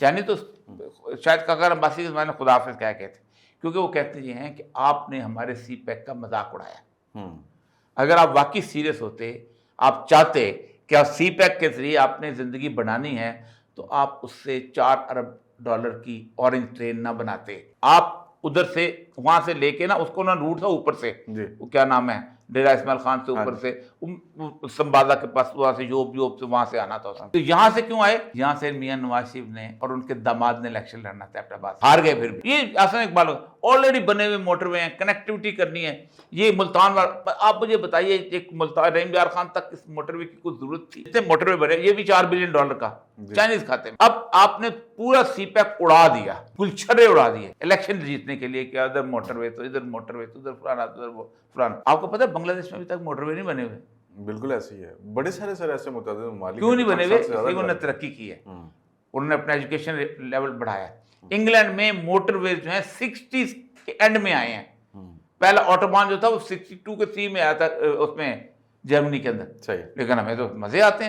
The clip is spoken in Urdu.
چائنی تو شاید ققر عباسی کے زمانے میں خدا حافظ کہہ کہتے، کیونکہ وہ کہتے یہ ہیں کہ آپ نے ہمارے سی پیک کا مذاق اڑایا۔ اگر آپ واقعی سیریس ہوتے، آپ چاہتے کہ آپ سی پیک کے ذریعے آپ نے زندگی بنانی ہے، تو آپ اس سے $4 ارب کی اورنج ٹرین نہ بناتے۔ آپ ادھر سے وہاں سے لے کے نا اس کو نا روٹ تھا اوپر سے، وہ کیا نام ہے، ڈیرہ اسماعیل خان سے اوپر سے سمبازا کے پاس، وہاں سے یوب سے وہاں سے آنا تھا۔ تو یہاں سے کیوں آئے؟ یہاں سے میاں نواز شریف نے اور ان کے داماد نے الیکشن لڑنا تھا ایبٹ آباد، ہار گئے۔ پھر بھی یہ حسن اقبال آلریڈی بنے ہوئے موٹر وے ہیں، کنیکٹیوٹی کرنی ہے۔ یہ ملتان والا، آپ مجھے بتائیے ایک ملتان رحیم یار خان تک اس موٹر وے کی کوئی ضرورت تھی؟ اتنے موٹر وے بنے، یہ بھی $4 بلین کا چائنیز کھاتے میں۔ اب آپ نے پورا سی پیک اڑا دیا، گلچھرے اڑا دیے الیکشن جیتنے کے لیے، کہ ادھر موٹر وے تو ادھر موٹر وے تو ادھر فلانا تو ادھر وہ فلانا۔ آپ کو پتہ ہے بنگلہ دیش میں ابھی تک موٹر وے نہیں بنے ہوئے؟ بالکل ایسے ہی ہے، بڑے سارے سر ایسے متعدد ممالک کیوں نہیں بنے ہوئے؟ اس لیے انہوں نے ترقی کی ہے، انہوں نے اپنا ایجوکیشن لیول بڑھایا ہے۔ انگلینڈ میں موٹر ویز جو ہیں 60s کے اینڈ میں آئے ہیں۔ پہلا آٹوبان جو تھا وہ 62 کے 3 میں آیا تھا اس میں جرمنی کے اندر، لیکن ہمیں تو مزے آتے ہیں۔